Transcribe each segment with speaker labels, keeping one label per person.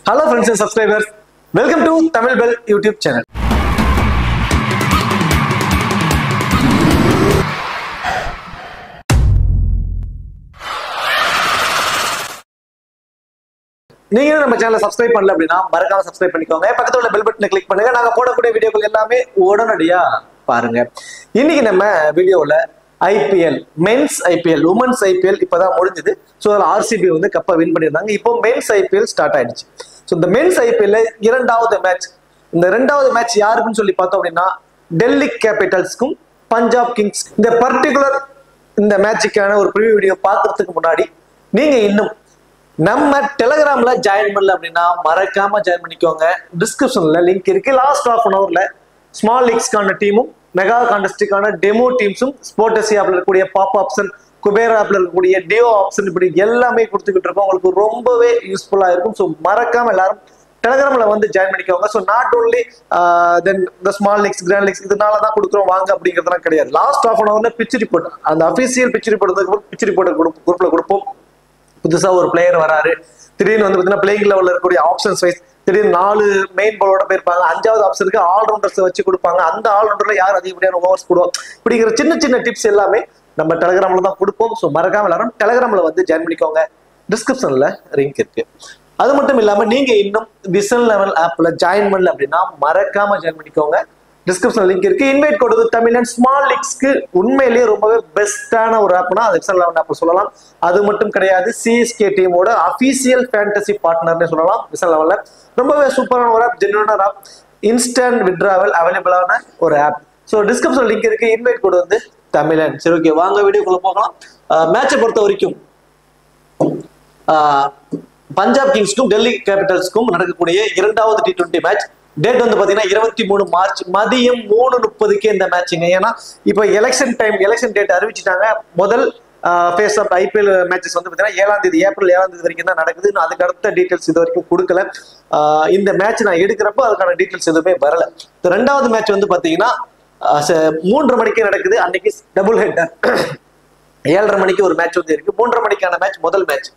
Speaker 1: Hello friends and subscribers, welcome to Tamil Bell YouTube channel. நீங்க நம்ம சேனலை subscribe பண்ணல அப்படின்னா மறக்காம சப்ஸ்கிரைப் பண்ணிக்கோங்க. பக்கத்துல உள்ள பெல் பட்டனை கிளிக் பண்ணுங்க. நாங்க போடக்கூடிய வீடியோக்கள் எல்லாமே உடனடியா பாருங்க. இன்னைக்கு நம்ம வீடியோல IPL men's IPL women's IPL இப்பதான் முடிஞ்சது. ஸோ அதில் ஆர்சிபி வந்து கப்பை வின் பண்ணியிருந்தாங்க. இப்போ மென்ஸ் ஐபிஎல் ஸ்டார்ட் ஆயிடுச்சு. ஸோ இந்த மென்ஸ் ஐபிஎல்ல இரண்டாவது மேட்ச், இந்த ரெண்டாவது மேட்ச் யாருக்குன்னு சொல்லி பார்த்தோம் அப்படின்னா டெல்லி கேபிட்டல்ஸ்க்கும் பஞ்சாப் கிங்ஸ். இந்த பர்டிகுலர் இந்த மேட்சுக்கான ஒரு ப்ரிவியூ வீடியோ பார்க்கறதுக்கு முன்னாடி நீங்க இன்னும் நம்ம டெலிகிராம்ல ஜாயின் பண்ணல அப்படின்னா மறக்காம ஜாயின் பண்ணிக்கோங்க. டிஸ்கிரிப்ஷன்ல லிங்க் இருக்கு. லாஸ்ட் ஹாஃப் அன் ஹவர்ல ஸ்மால் லீக்ஸ்க்கான டீமும் மெகா கான்டெஸ்டுக்கான டெமோ டீம்ஸும் ஸ்போர்டசி ஆப்ல இருக்கக்கூடிய பாப் ஆப்ஷன், குபேரா ஆப்ல இருக்கக்கூடிய டியோ ஆப்ஷன், இப்படி எல்லாமே கொடுத்துக்கிட்டு இருக்கோம். உங்களுக்கு ரொம்பவே யூஸ்ஃபுல்லா இருக்கும். ஸோ மறக்காம எல்லாரும் டெலிகிராம்ல வந்து ஜாயின் பண்ணிக்கோங்க. ஸோ நாட் ஓன்லி தென் இந்த ஸ்மால் லீக்ஸ், கிராண்ட் லீக்ஸ் இதனால தான் கொடுக்குறோம் வாங்க அப்படிங்கிறதுலாம் கிடையாது. லாஸ்ட் ஹாஃப் அன் ஹவர்ல பிச் ரிப்போர்ட், அந்த official pitch report pitch report குரூப்ல கொடுப்போம். புதுசா ஒரு பிளேயர் வராரு, திடீர்னு வந்து பார்த்தீங்கன்னா பிளேயிங் லெவலில் இருக்கக்கூடிய ஆப்ஷன்ஸ் வைஸ் திடீர்னு 4 மெயின் பாலோட போயிருப்பாங்க. 5வது ஆப்ஷனுக்கு ஆல்ரவுண்டர்ஸ் வச்சு கொடுப்பாங்க. அந்த ஆல்ரவுண்டர்ல யார் அதிகப்படியான ஓவர்ஸ் போடுவோம், இப்படிங்கிற சின்ன சின்ன டிப்ஸ் எல்லாமே நம்ம டெலிகிராம்ல தான் கொடுப்போம். ஸோ மறக்காம எல்லாரும் டெலிகிராம்ல வந்து ஜாயின் பண்ணிக்கோங்க. டிஸ்கிரிப்ஷன்ல லிங்க் இருக்கு. அது மட்டும் இல்லாம நீங்க இன்னும் விசல் லெவல் ஆப்ல ஜாயின் பண்ணல அப்படின்னா மறக்காம ஜாயின் பண்ணிக்கோங்க. டிஸ்கிரிப்ஷன் லிங்க் இருக்கு. இன்வைட் கொடுத்து தமிழ் அண்ட் ஸ்மால் லீக்ஸ்க்கு உண்மையிலேயே ரொம்பவே பெஸ்டான ஒரு ஆப்னா அது விசல் லெவல் ஆப் சொல்லலாம். அது மட்டும் கிடையாது, சிஎஸ்கே டீமோட அபிஷியல் ஃபேண்டசி பார்ட்னர்னு சொல்லலாம். விசல் லெவல்ல ரொம்பவே சூப்பரான ஒரு ஆப், ஜென்யூனான ஆப், இன்ஸ்டன்ட் வித்ட்ராவல் அவைலபிளான ஒரு ஆப். ஸோ டிஸ்கிரிப்ஷன் லிங்க் இருக்கு. இன்வைட் கோட் வந்து தமிழன். சரி, ஓகே, வாங்க வீடியோக்குள்ள போகலாம். மேட்சை பொறுத்த வரைக்கும் பஞ்சாப் கிங்ஸ்க்கும் டெல்லி கேபிட்டல்ஸ்க்கும் நடக்கக்கூடிய இரண்டாவது T20 மேட்ச். டேட் வந்து பாத்தீங்கன்னா 23 மார்ச் மதியம் 3:30 இந்த மேட்சுங்க. ஏன்னா இப்போ எலெக்ஷன் டைம், எலெக்ஷன் டேட் அறிவிச்சிட்டாங்க. முதல் ஃபேஸ் ஆஃப் ஐபிஎல் மேட்சஸ் வந்து பாத்தீங்கன்னா 7ஆம் தேதி, ஏப்ரல் 7ஆம் தேதி வரைக்கும் தான் நடக்குது. நான் அதுக்கு அடுத்த டீடைல்ஸ் இது வரைக்கும் கொடுக்கல. இந்த மேட்ச் நான் எடுக்கிறப்போ அதுக்கான டீடைல்ஸ் எதுவுமே வரல. ரெண்டாவது மேட்ச் வந்து பாத்தீங்கன்னா 3:30 மணிக்கு நடக்குது. அன்னைக்கு டபுள் ஹெட்டர். 7:30 மணிக்கு ஒரு மேட்ச் வந்து இருக்கு. 3:30 மணிக்கான மேட்ச் முதல் மேட்ச்.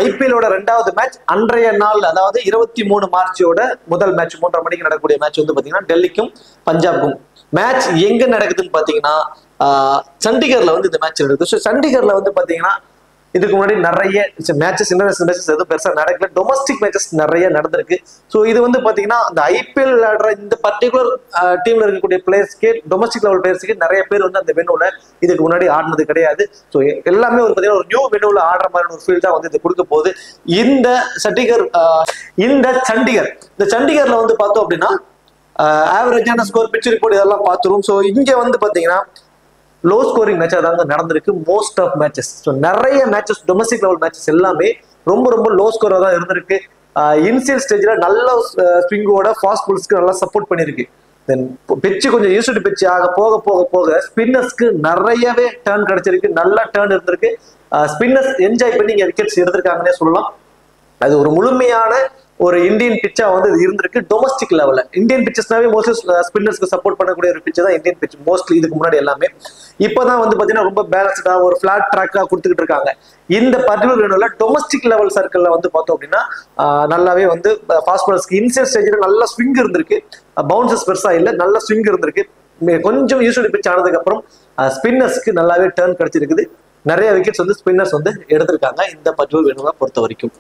Speaker 1: ஐபிஎலோட ரெண்டாவது மேட்ச் அன்றைய நாள், அதாவது 23 மார்ச்சோட முதல் மேட்ச் 3:30 மணிக்கு நடக்கக்கூடிய மேட்ச் வந்து பாத்தீங்கன்னா டெல்லிக்கும் பஞ்சாப்க்கும். மேட்ச் எங்க நடக்குதுன்னு பாத்தீங்கன்னா சண்டிகர்ல வந்து இந்த மேட்ச் நடக்குது. ஸோ சண்டிகர்ல வந்து பாத்தீங்கன்னா இதுக்கு முன்னாடி நிறைய மேட்சஸ், இன்டர்நேஷனல் மேட்சஸ் எதுவும் பெருசா நடக்கல. டொமஸ்டிக் மேட்சஸ் நிறைய நடந்திருக்கு. ஸோ இது வந்து பாத்தீங்கன்னா இந்த ஐபிஎல் விளையாடுற இந்த பர்டிகுலர் டீம்ல இருக்கக்கூடிய பிளேயர்ஸ்க்கு, டொமஸ்டிக் லெவல் பிளேயர்ஸ்க்கு நிறைய பேர் வந்து அந்த வெனுல இதுக்கு முன்னாடி ஆடினது கிடையாது. ஸோ எல்லாமே ஒரு பாத்தீங்கன்னா ஒரு நியூ வெனுல ஆடுற மாதிரி ஒரு ஃபீல் தான் வந்து இது கொடுக்க போகுது. இந்த சண்டிகர்ல வந்து பார்த்தோம் அப்படின்னா ஆவரேஜான ஸ்கோர், பிச் ரிப்போர்ட் இதெல்லாம் பார்த்துரும். ஸோ இங்க வந்து பாத்தீங்கன்னா லோ ஸ்கோரிங் மேட்ச் அதாவது நடந்திருக்கு மோஸ்ட் ஆஃப் மேட்சஸ். ஸோ நிறைய மேட்சஸ், டொமஸ்டிக் லெவல் மேட்சஸ் எல்லாமே ரொம்ப ரொம்ப லோ ஸ்கோராக தான் இருந்திருக்கு. இனிஷியல் ஸ்டேஜ்ல நல்ல ஸ்விங்கோட ஃபாஸ்ட் பால்ஸ்க்கு நல்லா சப்போர்ட் பண்ணிருக்கு. தென் பிச்சு கொஞ்சம் யூஸ்டு பிச்சு ஆக போக போக போக ஸ்பின்னர்ஸ்க்கு நிறையவே டர்ன் கிடைச்சிருக்கு. நல்ல டர்ன் இருந்திருக்கு. ஸ்பின்னர்ஸ் என்ஜாய் பண்ணி இங்க விக்கெட்ஸ் எடுத்திருக்காங்கன்னே சொல்லலாம். அது ஒரு முழுமையான ஒரு இந்தியன் பிச்சா வந்து இது இருந்திருக்கு. டொமஸ்டிக் லெவல்ல இந்தியன் பிச்சஸ்னாவே மோஸ்ட்லி ஸ்பின்னர்ஸ்க்கு சப்போர்ட் பண்ணக்கூடிய ஒரு பிச்சு தான் இந்தியன் பிச் மோஸ்ட்லி. இதுக்கு முன்னாடி எல்லாமே இப்பதான் வந்து பாத்தீங்கன்னா ரொம்ப பேலன்ஸ்டா ஒரு பிளாட் ட்ராக்கா கொடுத்துக்கிட்டு இருக்காங்க. இந்த பர்டிகுலர் வேணும்ல டொமஸ்டிக் லெவல் சர்க்கிள்ல வந்து பார்த்தோம் அப்படின்னா நல்லாவே வந்து ஃபாஸ்ட் பாலர்ஸ்க்கு இனிஷியல் ஸ்டேஜ்ல நல்ல ஸ்விங் இருந்திருக்கு. பவுன்சஸ் பெருசா இல்லை, நல்ல ஸ்விங் இருந்திருக்கு. கொஞ்சம் யூஸ்டு பிச் ஆனதுக்கு அப்புறம் ஸ்பின்னர்ஸ்க்கு நல்லாவே டர்ன் கிடைச்சிருக்குது. நிறைய விக்கெட்ஸ் வந்து ஸ்பின்னர்ஸ் வந்து எடுத்திருக்காங்க இந்த பர்டிகுலர் வேணுவை பொறுத்த வரைக்கும்.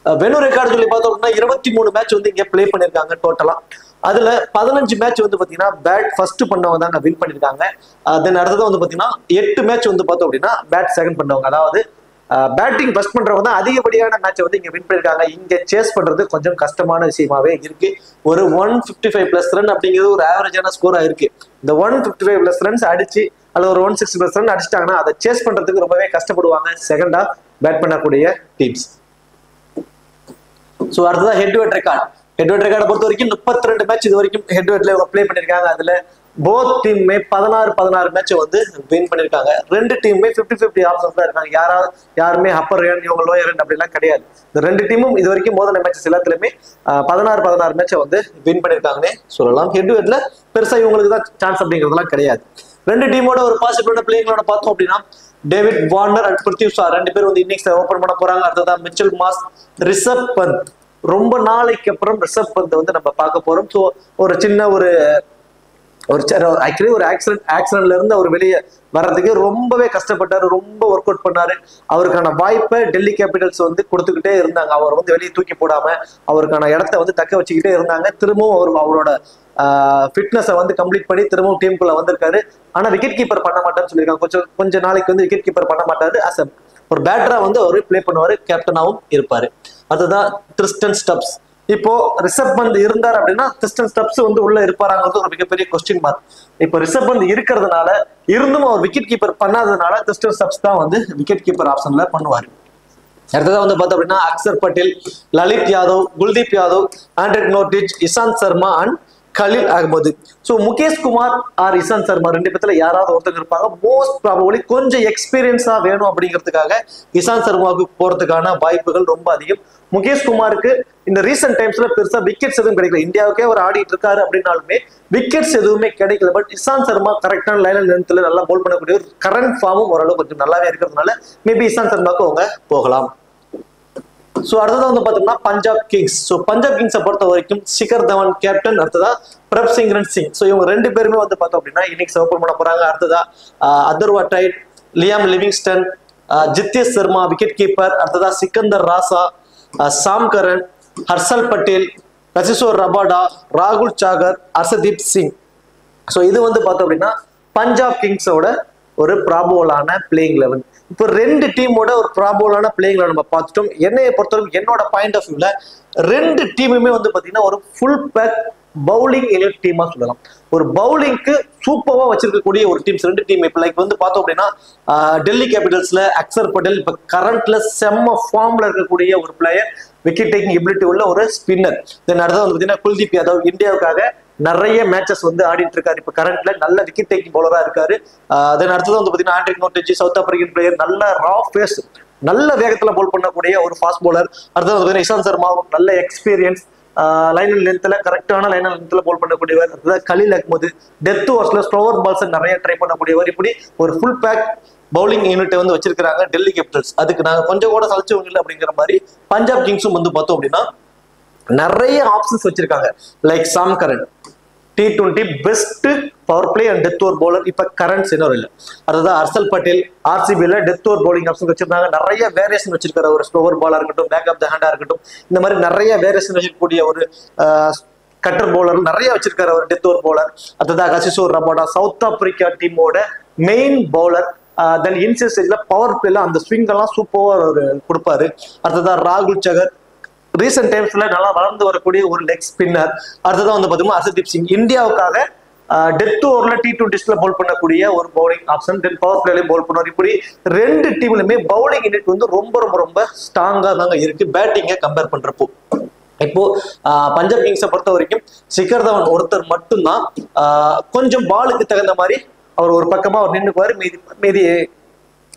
Speaker 1: வெனு ரெக்கார்டு சொல்லி பார்த்தோம் அப்படின்னா 23 மேட்ச் வந்து இங்க பிளே பண்ணிருக்காங்க டோட்டலா. அதுல 15 மேட்ச் வந்து பாத்தீங்கன்னா பேட் ஃபர்ஸ்ட் பண்ணவங்க தாங்க வின் பண்ணிருக்காங்க. தென் அடுத்தது வந்து பாத்தீங்கன்னா 8 மேட்ச் வந்து பார்த்தோம் அப்படின்னா பேட் செகண்ட் பண்ணவங்க, அதாவது பேட்டிங் ஃபர்ஸ்ட் பண்றவங்க தான் அதிகப்படியான மேட்சை வந்து இங்க வின் பண்ணிருக்காங்க. இங்க சேஸ் பண்றது கொஞ்சம் கஷ்டமான விஷயமாவே இருக்கு. ஒரு 155 பிளஸ் ரன் அப்படிங்கிறது ஒரு ஆவரேஜான ஸ்கோரா இருக்கு. இந்த 155 பிளஸ் ரன்ஸ் அடிச்சு அல்லது ஒரு 160 பிளஸ் ரன் அடிச்சிட்டாங்கன்னா அதை சேஸ் பண்றதுக்கு ரொம்பவே கஷ்டப்படுவாங்க செகண்டா பேட் பண்ணக்கூடிய டீம்ஸ். ஸோ அடுத்ததான் ஹெட்வெட் ரெக்கார்டை பொறுத்த வரைக்கும் 32 மேட்ச் இது வரைக்கும் ஹெட்வெட்ல இவங்க பிளே பண்ணிருக்காங்க. அதுல போத் டீமுமே 16 மேட்சை வந்து வின் பண்ணிருக்காங்க. 2 டீமுமே 50-50 ஆப்ஷன்ஸ் தான் இருக்காங்க. யாருமே அப்பர் ரன் இவங்க லோயர் ரன் அப்படிலாம் கிடையாது. இந்த 2 டீமும் இது வரைக்கும் மோதன மேட்சஸ் எல்லாத்துலயுமே 16 மேட்சை வந்து வின் பண்ணிருக்காங்கன்னே சொல்லலாம். ஹெட்வெட்ல பெருசா இவங்களுக்கு தான் சான்ஸ் அப்படிங்கிறதுலாம் கிடையாது. 2 டீமோட ஒரு பாசிபிளான பிளேயர்களோட பார்த்தோம் அப்படின்னா David Warner and Prithvi Shah 2 பேர் வந்து இன்னிங்ஸ் ஓபன் பண்ண போறாங்க. அடுத்ததான் மிச்சல் மார்ஷ், ரிஷப் பந்த் ரொம்ப நாளைக்கு அப்புறம் ரிஷப் பந்த் வந்து நம்ம பார்க்க போறோம். ஸோ ஒரு சின்ன ஒரு ஆக்சுவலி ஒரு ஆக்சிடென்ட்ல இருந்து அவர் வெளியே வர்றதுக்கு ரொம்பவே கஷ்டப்பட்டாரு, ரொம்ப ஒர்க் அவுட் பண்ணாரு. அவருக்கான வாய்ப்பை டெல்லி கேபிட்டல்ஸ் வந்து கொடுத்துக்கிட்டே இருந்தாங்க. அவர் வந்து வெளியே தூக்கி போடாம அவருக்கான இடத்த வந்து தக்க வச்சுக்கிட்டே இருந்தாங்க. திரும்பவும் அவரோட ஃபிட்னஸை வந்து கம்ப்ளீட் பண்ணி திரும்பவும் டீமுக்குள்ள வந்திருக்காரு. ஆனா விக்கெட் கீப்பர் பண்ண மாட்டாருன்னு சொல்லியிருக்காங்க. கொஞ்சம் நாளைக்கு வந்து விக்கெட் கீப்பர் பண்ண மாட்டாரு. ஒரு பேட்டரா வந்து அவரு பிளே பண்ணுவாரு, கேப்டனாவும் இருப்பாரு. அதுதான் கிறிஸ்டன் ஸ்டப்ஸ். இப்போ ரிஷப் பந்த் இருந்தார் அப்படின்னா கிறிஸ்டன் ஸ்டப்ஸ் வந்து உள்ள இருப்பாராங்கிறது ஒரு மிகப்பெரிய கொஸ்டின் மார்க். இப்போ ரிஷப் பந்த் இருக்கிறதுனால இருந்தும் அவர் விக்கெட் கீப்பர் பண்ணாததுனால கிறிஸ்டன் ஸ்டப்ஸ் தான் வந்து விக்கெட் கீப்பர் ஆப்ஷன்ல பண்ணுவாரு. அடுத்ததான் வந்து பார்த்தோம் அப்படின்னா Axar Patel, Lalit Yadav, Kuldeep Yadav, Anrich Nortje, Ishant Sharma and Khaleel Ahmed. So Mukesh Kumar or Ishant Sharma ரெண்டு பேர்த்துல யாராவது ஒருத்தர் இருப்பாங்க. மோஸ்ட் ப்ராபபிலி கொஞ்சம் எக்ஸ்பீரியன்ஸா வேணும் அப்படிங்கிறதுக்காக இஷாந்த் சர்மாவுக்கு போறதுக்கான வாய்ப்புகள் ரொம்ப அதிகம். முகேஷ் குமாருக்கு இந்த ரீசெண்ட் டைம்ஸ்ல பெருசா விக்கெட்ஸ் எதுவும் கிடைக்கல. இந்தியாவுக்கே அவர் ஆடிட்டு இருக்காரு அப்படின்னாலுமே விக்கெட்ஸ் எதுவுமே கிடைக்கல. பட் இஷாந்த் சர்மா கரெக்டான லைன் லென்த்ல நல்லா போல் பண்ணக்கூடிய ஒரு கரண்ட் ஃபார்மும் ஓரளவு கொஞ்சம் நல்லாவே இருக்கிறதுனால மேபி இஷாந்த் சர்மாவுக்கு அவங்க போகலாம். ஸோ அடுத்ததான் வந்து பார்த்தோம்னா பஞ்சாப் கிங்ஸ். ஸோ பஞ்சாப் கிங்ஸை பொறுத்த வரைக்கும் சிகர் தவான் கேப்டன், அடுத்ததா பிரப்சிம்ரன் சிங். ஸோ இவங்க ரெண்டு பேருமே வந்து பார்த்தோம் அப்படின்னா இன்னிங்ஸ் ஓப்பன் பண்ண போறாங்க. அடுத்ததா Atharva Taide, Liam Livingstone, Jitesh Sharma wicket keeper, அடுத்ததா சிக்கந்தர் ராசா, சாம் கரன், ஹர்ஷல் பட்டேல், ரசிசோர் ரபாடா, ராகுல் சாகர், ஹர்ஷதீப் சிங். ஸோ இது வந்து பார்த்தோம் அப்படின்னா பஞ்சாப் கிங்ஸோட ஒரு ப்ராபோலான பிளேயிங் லெவன். இப்போ ரெண்டு டீமோட ஒரு ப்ராபோலான பிளேயிங் லெவன் நம்ம பார்த்துட்டோம். என்னைய பொறுத்தவரைக்கும் என்னோட பாயிண்ட் ஆஃப் வியூல ரெண்டு டீமுமே வந்து பார்த்தீங்கன்னா ஒரு ஃபுல் பேக் பவுலிங் எலிட் டீமா சொல்லலாம். ஒரு பவுலிங்க்கு சூப்பரா வச்சிருக்கக்கூடிய ஒரு டீம்ஸ் ரெண்டு டீம். இப்போ லைக் வந்து பார்த்தோம் அப்படின்னா டெல்லி கேபிட்டல்ஸ்ல அக்சர் பட்டேல் இப்போ கரண்ட்ல செம்ம ஃபார்ம்ல இருக்கக்கூடிய ஒரு பிளேயர், விக்கெட் டேக்கிங் எபிலிட்டி உள்ள ஒரு ஸ்பின்னர். தென் அடுத்தது வந்து பார்த்தீங்கன்னா குல்தீப் யாதவ் இந்தியாவுக்காக நிறைய மேட்சஸ் வந்து ஆடிட்டு இருக்காரு. இப்ப கரண்ட்ல நல்ல விக்கெட் டேக்கிங் பவுலரா இருக்காரு. தென் அடுத்தது வந்து பாத்தீங்கன்னா ஆண்ட்ரிக் நோர்டிச் சவுத் ஆப்பிரிக்கன் பிளேயர், நல்ல ரா ஃபேஸ், நல்ல வேகத்துல போல் பண்ணக்கூடிய ஒரு ஃபாஸ்ட் பவுலர். அடுத்தது வந்து இஷாந்த் சர்மா நல்ல எக்ஸ்பீரியன்ஸ், லைன் அண்ட் லென்த்ல கரெக்டான லைன் அண்ட் லென்த்ல போல் பண்ணக்கூடியவர். அடுத்தது கலீல் அகமது டெத் ஓவர்ஸ்ல ஸ்லோவர் பால்ஸ் நிறைய ட்ரை பண்ணக்கூடியவர். இப்படி ஒரு ஃபுல் பேக் பவுலிங் யூனிட்டை வந்து வச்சிருக்காங்க டெல்லி கேபிட்டல்ஸ். அதுக்கு நாங்க கொஞ்சம் கூட சலிச்சவங்க இல்லை அப்படிங்கிற மாதிரி பஞ்சாப் கிங்ஸும் வந்து பார்த்தோம் அப்படின்னா நிறைய ஆப்ஷன்ஸ் வச்சிருக்காங்க. Like Sam Curran T20 best power play and death over bowler இப்ப கரண்ட் சினோரில். அதுதான் ஹர்ஷல் பட்டேல் ஆர்சிபில டெத் ஓவர் பவுலிங் ஆப்ஷன் வச்சிருந்தாங்க. நிறைய வேரியேஷன் வச்சிருக்காரு. ஒரு ஸ்லோவர் பாலா இருக்கட்டும், பேக் ஆஃப் த ஹேண்டா இருக்கட்டும், இந்த மாதிரி நிறைய வேரியேஷன் வச்சிருக்கக்கூடிய ஒரு கட்டர் பவுலர் நிறைய வச்சிருக்காரு ஒரு டெத் ஓவர் பவுலர். அதுதான் ரசிசோர் ரபாடா சவுத் ஆப்பிரிக்கா டீமோட மெயின் பவுலர். தென் இன்சைட் ஸ்டேஜ்ல பவர் பிளேல அந்த ஸ்விங் எல்லாம் சூப்பரா ஒரு கொடுப்பாரு. அடுத்ததான் ராகுல் சகர் ரீசெண்ட் டைம்ஸ்ல நல்லா வளர்ந்து வரக்கூடிய ஒரு லெக் ஸ்பின்னர். அடுத்ததான் வந்து பாத்தீங்கன்னா ஹர்ஷதீப் சிங் இந்தியாவுக்காக டெத் ஓவர்ல T20 பவுல் பண்ணக்கூடிய ஒரு பவுலிங் ஆப்ஷன். தென் பவர் பிளேலையும் பவுல் பண்ணுவார். இப்படி ரெண்டு டீம்லுமே பவுலிங் யூனிட் வந்து ரொம்ப ரொம்ப ரொம்ப ஸ்ட்ராங்கா தாங்க இருக்கு பேட்டிங்கை கம்பேர் பண்றப்போ. இப்போ பஞ்சாப் கிங்ஸை பொறுத்த வரைக்கும் சிகர் தவான் ஒருத்தர் மட்டும்தான் கொஞ்சம் பாலுக்கு தகுந்த மாதிரி அவர் ஒரு பக்கமா அவர் நின்றுக்குவாரு. மீதி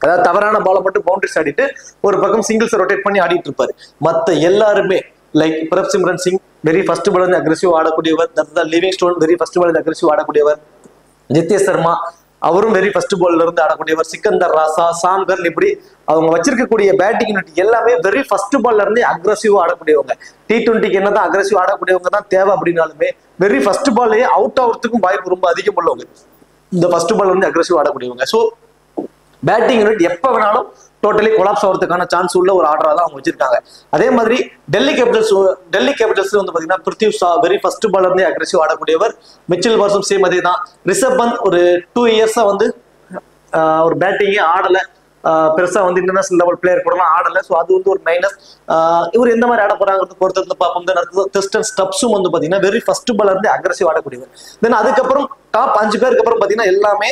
Speaker 1: அதாவது தவறான பாலை மட்டும் பவுண்டரிஸ் ஆடிட்டு ஒரு பக்கம் சிங்கிள்ஸ் ரொட்டேட் பண்ணி ஆடிட்டு இருப்பாரு. மற்ற எல்லாருமே like Prabhsimran Singh very first ball வந்து அக்ரெசிவ் ஆடக்கூடியவர். Livingstone very first ball aggressive ஆடக்கூடியவர். ஜித்தேஷ் சர்மா அவரும் வெரி ஃபர்ஸ்ட் பால்ல இருந்து ஆடக்கூடியவர். சிக்கந்தர் ராசா, சாம் கரன், இப்படி அவங்க வச்சிருக்கக்கூடிய பேட்டிங் யூனிட் எல்லாமே வெரி ஃபர்ஸ்ட் பால்ல இருந்து அக்ரெசிவா ஆடக்கூடியவங்க. T20க்கு என்னதான் அக்ரெசிவ் ஆடக்கூடியவங்க தான் தேவை அப்படின்னாலுமே வெரி ஃபர்ஸ்ட் பால்லேயே அவுட் ஆகிறதுக்கும் வாய்ப்பு ரொம்ப அதிகம் உள்ளவங்க இந்த ஃபர்ஸ்ட் பால் வந்து அக்ரெசிவ் ஆடக்கூடியவங்க. ஸோ பேட்டிங் யூனிட் எப்ப வேணாலும் டோட்டலி கொலாப்ஸ் ஆகிறதுக்கான சான்ஸ் உள்ள ஒரு ஆர்டரா தான் அவங்க வச்சிருக்காங்க. அதே மாதிரி டெல்லி கேபிட்டல்ஸ் வந்து பாத்தீங்கன்னா பிருத்திவ் ஷா வெரி ஃபர்ஸ்ட் பால்ல இருந்தே அக்ரெசிவ் ஆடக்கூடியவர். மிச்சல் மார்ஷும் சேம் அதே தான். ரிஷப் பந்த் ஒரு 2 இயர்ஸா வந்து ஒரு பேட்டிங்கே ஆடல, பெருசா வந்து இன்டர்நேஷனல் லெவல் பிளேயர் கூட ஆடல. ஸோ அது வந்து ஒரு மைனஸ். இவர் எந்த மாதிரி ஆட போறாங்கிறது பொறுத்து பார்ப்போம். கிறிஸ்டன் ஸ்டப்ஸும் வந்து பாத்தீங்கன்னா வெரி ஃபர்ஸ்ட் பால்ல இருந்து அக்ரெசிவ் ஆடக்கூடியவர். தென் அதுக்கப்புறம் டாப் 5 பேருக்கு அப்புறம் பாத்தீங்கன்னா எல்லாமே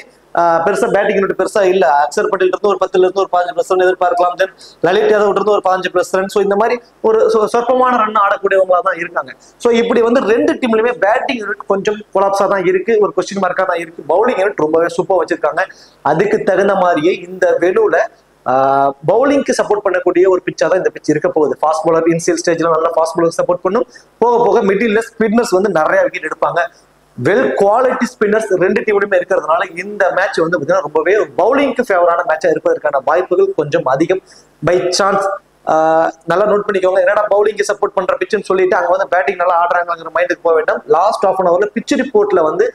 Speaker 1: பெருசா பேட்டிங் யூனிட் பெருசா இல்ல. அக்சர் பட்டேல் இருந்து ஒரு 10ல இருந்து ஒரு 15% எதிர்பார்க்கலாம். தென் லலித் யாதவ் இருந்து ஒரு 15+. ஸோ இந்த மாதிரி ஒரு சொற்பமான ரன் ஆடக்கூடியவங்களா தான் இருக்காங்க. ஸோ இப்படி வந்து ரெண்டு டீம்லயுமே பேட்டிங் யூனிட் கொஞ்சம் கொலாப்ஸா தான் இருக்கு, ஒரு கொஸ்டின் மார்க்கா தான் இருக்கு. பவுலிங் யூனிட் ரொம்பவே சூப்பர் வச்சிருக்காங்க. அதுக்கு தகுந்த மாதிரியே இந்த வெனுல பவுலிங்க்கு சப்போர்ட் பண்ணக்கூடிய ஒரு பிச்சா தான் இந்த பிச் இருக்க போகுது. ஃபாஸ்ட் பவுலர் இன்சியல் ஸ்டேஜ்ல நல்லா ஃபாஸ்ட் பவுலர் சப்போர்ட் பண்ணும். போக போக மிடில் ஸ்பின்னர்ஸ் வந்து நிறைய விக்கெட் எடுப்பாங்க. வெல் குவாலிட்டி ஸ்பின்னர்ஸ் ரெண்டு டீமுமே இருக்கிறதுனால இந்த மேட்ச் வந்து ரொம்பவே பவுலிங்க்கு ஃபேவரான மேட்சா இருப்பதற்கான வாய்ப்புகள் கொஞ்சம் அதிகம். பை சான்ஸ் நல்லா நோட் பண்ணிக்கோங்க. என்னடா பவுலிங்க்கு சப்போர்ட் பண்ற பிச்சுன்னு சொல்லிட்டு அங்க வந்து பேட்டிங் நல்லா ஆடுறாங்கிற மைண்டுக்கு போக வேண்டாம். லாஸ்ட் ஆஃப் அன் ஹவர்ல பிச் ரிப்போர்ட்ல வந்து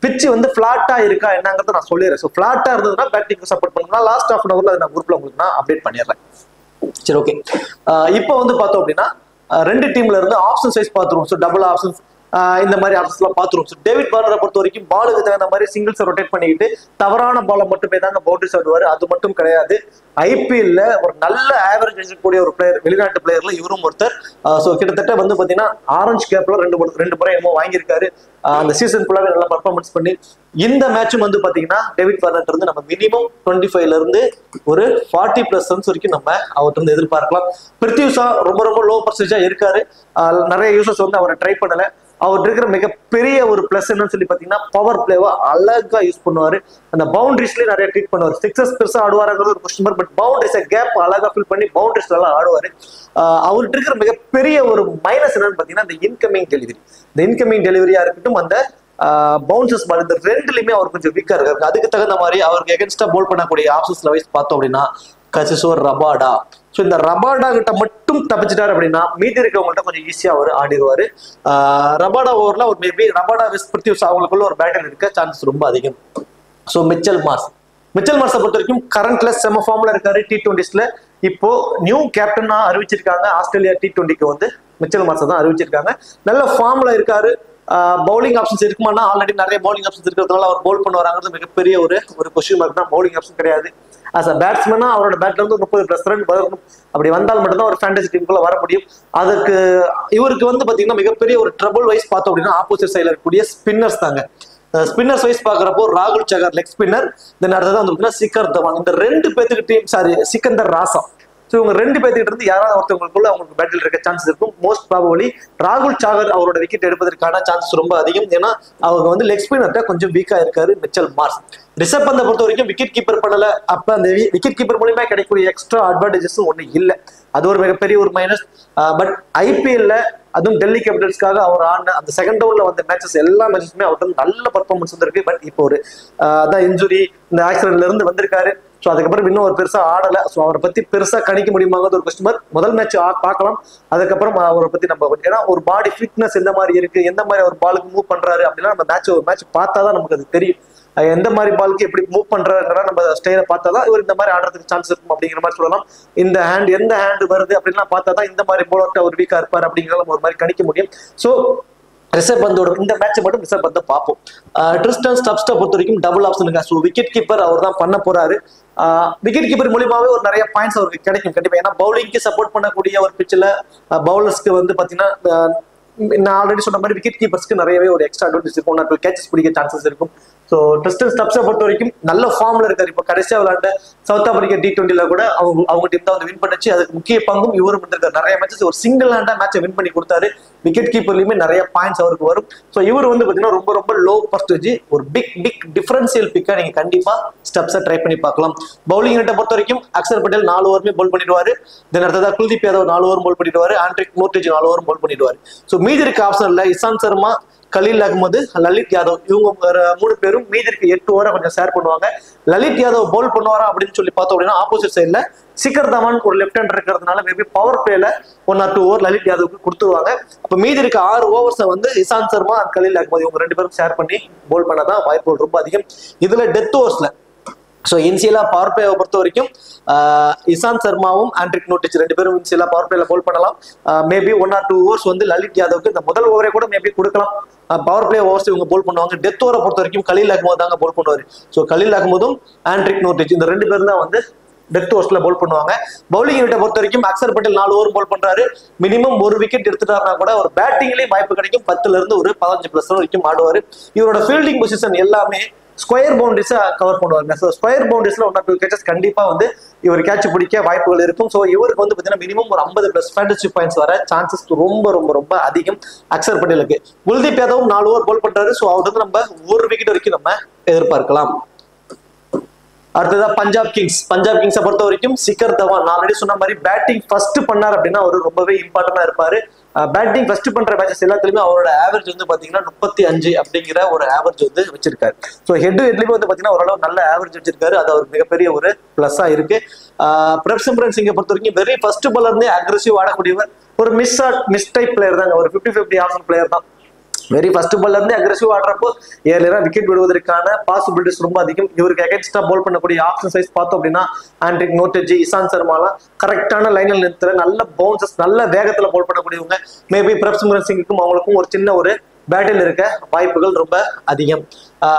Speaker 1: பிச்சு வந்து பிளாட்டா இருக்கா என்னங்கிறத நான் சொல்லிடுறேன். ஸோ பிளாட்டா இருந்ததுன்னா பேட்டிங்க்கு சப்போர்ட் பண்ணலாம். லாஸ்ட் ஆஃப் அன் ஹவர்ல நான் குரூப்ல உங்களுக்கு நான் அப்டேட் பண்ணிடுறேன். சரி, ஓகே. இப்போ வந்து பார்த்தோம் அப்படின்னா ரெண்டு டீம்ல இருந்து ஆப்ஷன் சைஸ் பார்த்துருவோம். ஸோ டபுள் ஆப்ஷன்ஸ் இந்த மாதிரி ஆப்ஷன்ஸ்லாம் பார்த்துருவோம். ஸோ டேவிட் வார்னரை பொறுத்த வரைக்கும் பாலுக்கு தகுந்த மாதிரி சிங்கிள்ஸ் ரொட்டேட் பண்ணிக்கிட்டு தவறான பாலை மட்டுமே தாங்க பவுண்டரிஸ் ஆடுவார். அது மட்டும் கிடையாது, ஐபிஎல்ல ஒரு நல்ல ஆவரேஜ் இருக்கக்கூடிய ஒரு பிளேயர், வெளிநாட்டு பிளேயர்ல இவரும் ஒருத்தர். ஸோ கிட்டத்தட்ட வந்து பாத்தீங்கன்னா ஆரஞ்சு கேப்ல ரெண்டு முறை என்னமோ வாங்கியிருக்காரு. அந்த சீசன் ஃபுல்லாவே நல்லா பர்ஃபார்மன்ஸ் பண்ணி இந்த மேட்சும் வந்து பாத்தீங்கன்னா டேவிட் வார்னர் இருந்து நம்ம மினிமம் 25ல இருந்து ஒரு 40+ ரன்ஸ் வரைக்கும் நம்ம அவர்கிட்ட இருந்து எதிர்பார்க்கலாம். பிருத்திவி ஷா ரொம்ப ரொம்ப லோ பர்சன்டேஜா இருக்காரு. நிறைய யூசர்ஸ் வந்து அவரை ட்ரை பண்ணல. அவர் இருக்கிற மிகப்பெரிய ஒரு பிளஸ் என்னன்னு சொல்லி பாத்தீங்கன்னா பவர் பிளேவை அழகா யூஸ் பண்ணுவாரு. அந்த பவுண்டரிஸ்லயே நிறைய ட்ரீட் பண்ணுவார். சிக்ஸஸ் பெருசா ஆடுவாருங்கிறது ஒரு question mark. But boundaries gap அழகா ஃபில் பண்ணி பவுண்டரிஸ் எல்லாம் ஆடுவாரு. அவர்கிட்ட இருக்கிற மிகப்பெரிய ஒரு மைனஸ் என்னன்னு பாத்தீங்கன்னா இந்த இன்கமிங் டெலிவரி. இந்த இன்கமிங் டெலிவரியா இருக்கட்டும், அந்த பவுன்சஸ் பால், இந்த ரெண்டுலயுமே அவர் கொஞ்சம் வீக்கா இருக்காரு. அதுக்கு தகுந்த மாதிரி அவருக்கு எகென்ஸ்டா போல் பண்ணக்கூடிய ஆப்ஷன்ஸ்ல வைஸ் பார்த்தோம் அப்படின்னா கசிசோர் ரபாடா. ஸோ இந்த ரபாடா கிட்ட மட்டும் தப்பிச்சிட்டாரு அப்படின்னா மீதி இருக்கவங்கள்ட்ட கொஞ்சம் ஈஸியா அவர் ஆடிடுவாரு. ரபாடா ஓவர்ல ஒரு மேபி ரபாடா வெஸ்ட் பிருத்திவி ஷா அவங்களுக்குள்ள ஒரு பேட்டில் இருக்க சான்சஸ் ரொம்ப அதிகம். ஸோ மிச்சல் மார்ஸை பொறுத்த வரைக்கும் கரண்ட்ல செம ஃபார்ம்ல இருக்காரு. T20ஸ்ல இப்போ நியூ கேப்டனா அறிவிச்சிருக்காங்க. ஆஸ்திரேலியா T20க்கு வந்து மிச்சல் மார்ஸை தான் அறிவிச்சிருக்காங்க. நல்ல ஃபார்ம்ல இருக்காரு. பவுலிங் ஆப்ஷன்ஸ் இருக்குமானா ஆல்ரெடி நிறைய பவுலிங் ஆப்ஷன்ஸ் இருக்கிறதுனால அவர் பவுல் பண்ணுவாங்கிறது மிகப்பெரிய ஒரு கொஸ்டின் மார்க் தான். பவுலிங் ஆப்ஷன் கிடையாது. அஸ் அ பேட்ஸ்மேனா அவரோட பேட்ல இருந்து 30+ ரன் வரணும். அப்படி வந்தால் மட்டும்தான் ஒரு ஃபேண்டசி டீமுக்குள்ள வர முடியும். அதுக்கு இவருக்கு வந்து பாத்தீங்கன்னா மிகப்பெரிய ஒரு ட்ரபிள் வைஸ் பார்த்தோம் அப்படின்னா ஆப்போசிட் சைட்ல இருக்கக்கூடிய ஸ்பின்னர்ஸ் தாங்க. ஸ்பின்னர்ஸ் வைஸ் பாக்குறப்போ ராகுல் சகர் லெக் ஸ்பின்னர், தென் அடுத்ததான் வந்து சிக்கர் தவான். இந்த ரெண்டு பேத்துக்கு டீம் சிக்கந்தர் ராசா. ஸோ இவங்க ரெண்டு பேர்த்துக்கிட்ட இருந்து யாராவது ஒருத்தவங்களுக்குள்ள அவங்களுக்கு பேட்டில் இருக்க சான்சஸ் இருக்கும். மோஸ்ட் ப்ராபபிலி ராகுல் சாகர் அவரோட விக்கெட் எடுப்பதற்கான சான்சஸ் ரொம்ப அதிகம். ஏன்னா அவங்க வந்து லெக் ஸ்பின்னர்ட்ட கொஞ்சம் வீக்கா இருக்காரு மிச்சல் மார்ஸ். ரிஷப் பந்தை பொறுத்த வரைக்கும் விக்கெட் கீப்பர் பண்ணல. அப்ப அந்த விக்கெட் கீப்பர் மூலியமா கிடைக்கக்கூடிய எக்ஸ்ட்ரா அட்வான்டேஜஸ் ஒண்ணு இல்லை. அது ஒரு மிகப்பெரிய ஒரு மைனஸ். பட் ஐபிஎல்ல அதுவும் டெல்லி கேபிட்டல்ஸ்க்காக அவர் ஆடின அந்த செகண்ட் ரவுண்ட்ல வந்த மேட்சஸ் எல்லா மேட்சஸுமே அவருக்கு நல்ல பர்ஃபார்மன்ஸ் வந்திருக்கு. பட் இப்போ ஒரு அதான் இன்ஜுரி, இந்த ஆக்சிடென்ட்ல இருந்து வந்திருக்காரு. ஸோ அதுக்கப்புறம் இன்னும் ஒரு பெருசா ஆடல. ஸோ அவரை பத்தி பெருசா கணிக்க முடியுமாங்கிறது ஒரு கொஸ்டின் மார்க். முதல் மேட்ச் பார்க்கலாம். அதுக்கப்புறம் அவரை பத்தி நம்ம ஏன்னா ஒரு பாடி ஃபிட்னஸ் எந்த மாதிரி இருக்கு, எந்த மாதிரி அவர் பாலுக்கு மூவ் பண்றாரு அப்படின்னா நம்ம ஒரு மேட்ச் பார்த்தாதான் நமக்கு அது தெரியும். எந்த மாதிரி பாலுக்கு எப்படி மூவ் பண்றாருன்னா நம்ம ஸ்டைல பார்த்தாதான் இவர் இந்த மாதிரி ஆடுறதுக்கு சான்ஸ் இருக்கும் அப்படிங்கிற மாதிரி சொல்லலாம். இந்த ஹேண்ட் எந்த ஹேண்ட் வருது அப்படின்லாம் பார்த்தாதான் இந்த மாதிரி போலர்ட்ட அவர் வீக்கா இருப்பார் அப்படிங்கிற நம்ம ஒரு மாதிரி கணிக்க முடியும். ஸோ ரிஷப் பந்தோட இந்த மேட்ச் மட்டும் ரிஷப் பந்தை பார்ப்போம். ட்ரிஸ்டன் ஸ்டப்ஸ்ட பொறுத்த வரைக்கும் டபுள் ஆப்ஷனுங்க. ஸோ விக்கெட் கீப்பர் அவர் தான் பண்ண போறாரு. விக்கெட் கீப்பர் மூலியமாவே ஒரு நிறைய பாயிண்ட்ஸ் அவருக்கு கிடைக்கும் கண்டிப்பா. ஏன்னா பவுலிங்க்கு சப்போர்ட் பண்ணக்கூடிய ஒரு பிச்சில் பவுலர்ஸ்க்கு வந்து பாத்தீங்கன்னா நான் ஆல்ரெடி சொன்ன மாதிரி விக்கெட் கீப்பர்ஸ்க்கு நிறையவே ஒரு எக்ஸ்ட்ரா அட்வான்டேஜ் இருக்கும். 1 or 2 கேச்சஸ் பிடிக்க சான்சஸ் இருக்கும். ஸோ ட்ரிஸ்டன் ஸ்டப்ஸை பொறுத்த வரைக்கும் நல்ல ஃபார்ம்ல இருக்காரு. இப்போ கடைசியா விளையாண்ட சவுத் ஆப்பிரிக்கா T20ல கூட அவங்க டீம் தான் வந்து வின் பண்ணிச்சு. அதுக்கு முக்கிய பங்கும் இவரும் இருந்திருக்காரு. நிறைய மேட்சஸ் ஒரு சிங்கிள் ஹேண்டா மேட்சை வின் பண்ணி கொடுத்தாரு. விக்கெட் கீப்பர்லயுமே நிறைய பாயிண்ட்ஸ் அவருக்கு வரும். ஸோ இவர் வந்து பாத்தீங்கன்னா ரொம்ப ரொம்ப லோ பர்சன்டேஜ் ஒரு பிக் டிஃபரன்சியல் பிக்கா நீங்க கண்டிப்பா ஸ்டெப்ஸை ட்ரை பண்ணி பார்க்கலாம். பவுலிங் கிட்ட பொறுத்த வரைக்கும் அக்ஷர் பட்டேல் 4 ஓவருமே போல் பண்ணிடுவாரு. தென் அடுத்ததா குல்தீப் யாதவ் 4 ஓவர் போல் பண்ணிடுவாரு. ஆண்ட்ரிக் மோர்டேஜ் 4 ஓவர் போல் பண்ணிடுவாரு. ஸோ மீதி இருக்க ஆப்ஷன்ல இசாந்த் சர்மா, கலீல் அகமது, லலித் யாதவ் இவங்க 3 பேரும் மீதி இருக்க 8 ஓவரை கொஞ்சம் ஷேர் பண்ணுவாங்க. லலித் யாதவ் பவுல் பண்ணுவாரா அப்படின்னு சொல்லி பார்த்தோம் அப்படின்னா ஆப்போசிட் சைட்ல சிக்கர் தவான் ஒரு லெஃப்ட் ஹேண்டர் இருக்கிறதுனால மேபி பவர் பிளேல 1 or 2 ஓவர் லலித் யாதவுக்கு கொடுத்துருவாங்க. அப்ப மீதி இருக்க 6 ஓவர்ஸை வந்து இசாந்த் சர்மா அண்ட் கலீல் அகமது இவங்க 2 பேரும் ஷேர் பண்ணி போல் பண்ணதான் வாய்ப்புகள் ரொம்ப அதிகம். இதுல டெத் ஓவர்ஸ்ல ஸோ இன்சியலா பவர் பிளேவை பொறுத்த வரைக்கும் இசாந்த் சர்மாவும் ஆண்ட்ரிக் நோட்டிச் 2 பேரும் இன்சியலா பவர் பிளேல போல் பண்ணலாம். மேபி 1 or 2 ஓவர்ஸ் வந்து லலித் யாதவுக்கு இந்த முதல் ஓவரே கூட மேபி கொடுக்கலாம். பவர் பிளே ஓவர்ஸ் இவங்க போல் பண்ணுவாங்க. டெத் ஓவரை பொறுத்த வரைக்கும் கலீல் அகமது தாங்க போல் பண்ணுவாரு. ஸோ கலீல் அகமதும் ஆண்ட்ரிக் நோட்டிச் இந்த 2 பேரும் தான் வந்து டெத் ஓவர்ஸ்ல போல் பண்ணுவாங்க. பவுலிங் யூனிட்டை பொறுத்த வரைக்கும் அக்ஷர் பட்டேல் 4 ஓவர் போல் பண்றாரு. மினிமம் 1 விக்கெட் எடுத்துட்டாருனா கூட ஒரு பேட்டிங்லயும் வாய்ப்பு கிடைக்கும். 10ல இருந்து ஒரு 15+ ரன் வரைக்கும் ஆடுவாரு. இவரோட ஃபீல்டிங் பொசிஷன் எல்லாமே ஸ்கொயர் பவுண்டரிஸை கவர் பண்ணுவாங்க. ஸோ ஸ்கொயர் பவுண்டரிஸ்ல 1 or 2 கேச்சஸ் கண்டிப்பா வந்து இவர் கேட்ச் பிடிக்க வாய்ப்புகள் இருக்கும். ஸோ இவருக்கு வந்து பார்த்தீங்கன்னா மினிமம் ஒரு 50+ ஃபேண்டசி பாயிண்ட்ஸ் வர சான்சஸ் ரொம்ப ரொம்ப ரொம்ப அதிகம் அக்ஷர் பட்டேலுக்கு. குல்தீப் யாதவும் 4 ஓவர் போல் பண்றாரு. ஸோ அவருக்கு வந்து நம்ம 1 விக்கெட் வரைக்கும் நம்ம எதிர்பார்க்கலாம். அடுத்ததா பஞ்சாப் கிங்ஸை பொறுத்த வரைக்கும் சிக்கர் தவான் நான் ஆல்ரெடி சொன்ன மாதிரி பேட்டிங் ஃபர்ஸ்ட் பண்ணார் அப்படின்னா அவர் ரொம்பவே இம்பார்ட்டன்டா இருப்பாரு. பேட்டிங் ஃபர்ஸ்ட் பண்ற மேட்சஸ் எல்லாத்துலயுமே அவரோட ஆவரேஜ் வந்து பாத்தீங்கன்னா 35 அப்படிங்கிற ஒரு ஆவரேஜ் வந்து வச்சிருக்காரு. ஸோ ஹெட்லயுமே வந்து பாத்தீங்கன்னா ஓரளவு நல்ல ஆவரேஜ் வச்சிருக்காரு. அது ஒரு மிகப்பெரிய ஒரு பிளஸ்ஸா இருக்கு. பிரப்சிம்ரன் சிங்கை பொறுத்த வரைக்கும் வெரி ஃபர்ஸ்ட் பாலர்னே அக்ரெசிவ் ஆடக்கூடியவர். ஒரு மிஸ் டைப் பிளேயர் தாங்க, ஒரு 50-50 ஆப்ஷன் பிளேயர் தான். வெரி ஃபர்ஸ்ட் பால்ல இருந்து அக்ரெசிவ் ஆடுறப்போ ஏர்லியரா விக்கெட் விடுவதற்கான பாசிபிலிட்டிஸ் ரொம்ப அதிகம். இவருக்கு அகைன்ஸ்டா பால் பண்ணக்கூடிய ஆப்ஷன் சைஸ் பார்த்தோம் அப்படின்னா ஆண்ட்ரிக் நோட்டெஜி, இசான் சர்மாலாம் கரெக்டான லைனில் நிறுத்துற நல்ல பவுன்சஸ் நல்ல வேகத்துல பால் பண்ணக்கூடியவங்க. மேபி பிரப்சிம்ரன் சிங்குக்கும் அவங்களுக்கும் ஒரு சின்ன ஒரு பேட்டில் இருக்க வாய்ப்புகள் ரொம்ப அதிகம்.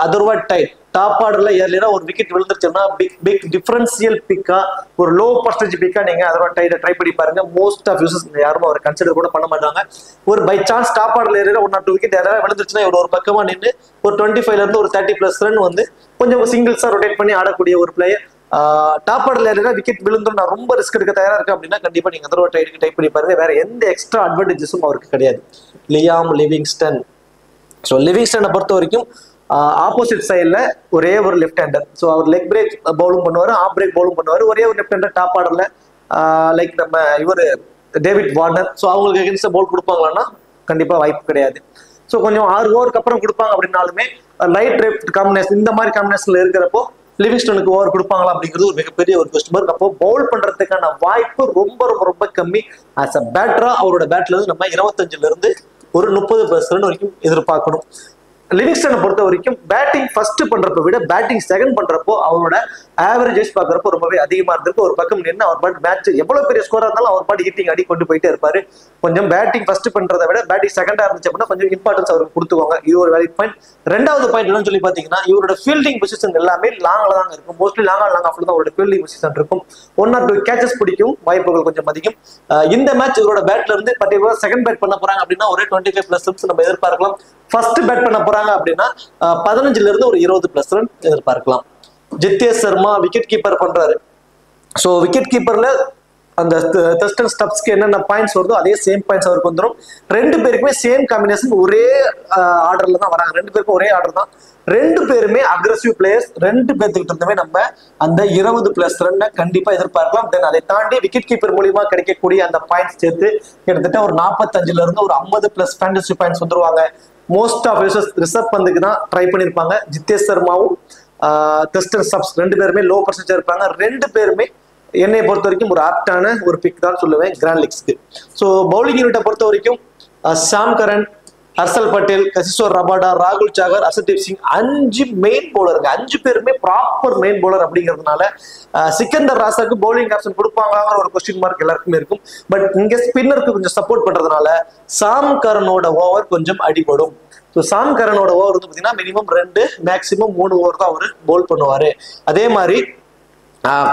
Speaker 1: அதர்வா டைட் டாப் ஆர்டர்ல ஏர்லியரா ஒரு விக்கெட் விழுந்துருச்சுன்னா பிக் டிஃபரன்சியல் பிக்கா ஒரு லோ பர்சன்டேஜ் பிக்கா நீங்க அதர்வா டைட்டை ட்ரை பண்ணி பாருங்க. மோஸ்ட் ஆஃப் யூசர்ஸ் யாரும் அவர் கன்சிடர் கூட பண்ண மாட்டாங்க. ஒரு பை சான்ஸ் டாப் ஆர்டர்ல ஏரியா 1 or 2 விக்கெட் யாராவது விழுந்துருச்சுன்னா இவர் ஒரு பக்கமா நின்று ஒரு 25ல இருந்து ஒரு 30+ ரன் வந்து கொஞ்சம் சிங்கிள்ஸா ரொட்டேட் பண்ணி ஆடக்கூடிய ஒரு பிளேயர். டாப் ஆர்டர்ல ஏரியா விக்கெட் விழுந்தும் நான் ரொம்ப ரிஸ்க் எடுக்க தயாரா இருக்கேன் அப்படின்னா கண்டிப்பா நீங்க அதர்வா டைட்டுக்கு டைப் பண்ணி பாருங்க. வேற எந்த எக்ஸ்ட்ரா அட்வான்டேஜஸும் அவருக்கு கிடையாது. Liam Livingstone. ஸோ லிவிங்ஸ்டனை பொறுத்த வரைக்கும் ஆப்போசிட் சைட்ல ஒரே ஒரு லெஃப்ட் ஹேண்டர். ஸோ அவர் லெக் பிரேக் பவுலும் பண்ணுவார், ஆஃப் பிரேக் பவுலும் பண்ணுவார். ஒரே ஒரு லெஃப்ட் ஹேண்டர் டாப் ஆர்டர்ல லைக் நம்ம இவர் டேவிட் வார்னர். ஸோ அவங்களுக்கு எகென்ஸ்டா பவுல் கொடுப்பாங்களான்னா கண்டிப்பா வாய்ப்பு கிடையாது. ஸோ கொஞ்சம் 6 ஓவருக்கு அப்புறம் கொடுப்பாங்க அப்படின்னாலுமே லைட் லெஃப்ட் காம்பினேஷன் இந்த மாதிரி காம்பினேஷன்ல இருக்கிறப்போ லிவிங்ஸ்டனுக்கு ஓவர் கொடுப்பாங்களா அப்படிங்கிறது ஒரு மிகப்பெரிய ஒரு கொஸ்டின் மார்க். அப்போ பவுல் பண்றதுக்கான வாய்ப்பு ரொம்ப ரொம்ப ரொம்ப கம்மி. ஆஸ் அ பேட்டரா அவரோட பேட்ல இருந்து நம்ம 25ல இருந்து ஒரு 30+ ரன் வரைக்கும் எதிர்பார்க்கணும். லிவிங்ஸ்டனை பொறுத்த வரைக்கும் பேட்டிங் ஃபர்ஸ்ட் பண்றப்ப விட பேட்டிங் செகண்ட் பண்றப்போ அவரோட ஆவரேஜ் பாக்குறப்போ ரொம்பவே அதிகமா இருந்திருக்கு. ஒரு பக்கம் நின்று அவர் பாட்டு மேட்ச் எவ்வளவு பெரிய ஸ்கோரா இருந்தாலும் அவர் பாட்டு ஹிட்டிங் அடி கொண்டு போயிட்டே இருப்பாரு. கொஞ்சம் பேட்டிங் ஃபர்ஸ்ட் பண்றதை விட பேட்டிங் செகண்டா இருந்துச்சு அப்படின்னா கொஞ்சம் இம்பார்ட்டன்ஸ் அவருக்கு கொடுத்துக்கோங்க. இது ஒரு வேலிட் பாயிண்ட். ரெண்டாவது பாயிண்ட் என்னன்னு சொல்லி பாத்தீங்கன்னா இவரோட ஃபீல்டிங் பொசிஷன் எல்லாமே லாங்ல தான் இருக்கும். மோஸ்ட்லி லாங் ஆஃப்ல தான் அவரோட ஃபீல்டிங் பொசிஷன் இருக்கும். 1 or 2 கேச்சஸ் பிடிக்கும் வாய்ப்புகள் கொஞ்சம் அதிகம். இந்த மேட்ச் இவரோட பேட்ல இருந்து பர்டிகுலர் செகண்ட் பேட் பண்ண போறாங்க அப்படின்னா ஒரு 25+ ரன்ஸ் நம்ம எதிர்பார்க்கலாம். ஃபர்ஸ்ட் பேட் பண்ண போறாங்க அப்படின்னா 15ல இருந்து ஒரு 20+ ரன் எதிர்பார்க்கலாம். ஜித்தேஷ் சர்மா விக்கெட் கீப்பர் பண்றாரு. ஸோ விக்கெட் கீப்பர்ல அந்த டெஸ்ட் அண்ட் ஸ்டப்ஸ்க்கு என்னென்ன பாயிண்ட்ஸ் வருதோ அதே சேம் பாயிண்ட்ஸ் அவருக்கு வந்துடும். 2 பேருக்குமே சேம் காம்பினேஷன் ஒரே ஆர்டர்ல தான் வராங்க. 2 பேருக்கும் ஒரே ஆர்டர் தான். 2 பேருமே அக்ரெசிவ் பிளேயர்ஸ். 2 பேர்த்துக்கிட்ட இருந்துமே நம்ம அந்த 20+ ரன் கண்டிப்பா எதிர்பார்க்கலாம். தென் அதை தாண்டி விக்கெட் கீப்பர் மூலியமா கிடைக்கக்கூடிய அந்த பாயிண்ட்ஸ் சேர்த்து கிட்டத்தட்ட ஒரு 45ல இருந்து ஒரு 50+ ஃபேண்டசி பாயிண்ட்ஸ் வந்துருவாங்க. மோஸ்ட் ஆஃப் யூசர்ஸ் ரிசர்வ் பந்துக்கு தான் ட்ரை பண்ணியிருப்பாங்க. ஜித்தேஷ் சர்மாவும் டெஸ்ட் அண்ட் ஸ்டப்ஸ் 2 பேருமே லோ பர்சன்டேஜ் இருப்பாங்க. 2 பேருமே என்னை பொறுத்த வரைக்கும் ஒரு ஆப்டான ஒரு பிக் தான் சொல்லுவேன் கிராண்ட் லீக்ஸ்க்கு. ஸோ பவுலிங் யூனிட்டை பொறுத்த வரைக்கும் சாம் கரன், ஹர்ஷல் பட்டேல், கசிஸ்வர் ரபாடா, ராகுல் சாகர், ஹர்ஷதீப் சிங் 5 மெயின் பவுலருங்க. 5 பேருமே ப்ராப்பர் மெயின் பவுலர் அப்படிங்கிறதுனால சிக்கந்தர் ராசாக்கு பவுலிங் ஆப்ஷன் கொடுப்பாங்கிற ஒரு கொஸ்டின் மார்க் எல்லாருக்குமே இருக்கும். பட் இங்க ஸ்பின்னருக்கு கொஞ்சம் சப்போர்ட் பண்றதுனால சாம் கரனோட ஓவர் கொஞ்சம் அடிபடும். ஸோ சாம் கரனோட ஓவர் வந்து பார்த்தீங்கன்னா மினிமம் 2 மேக்சிமம் 3 ஓவர் தான் அவர் பவுல் பண்ணுவாரு. அதே மாதிரி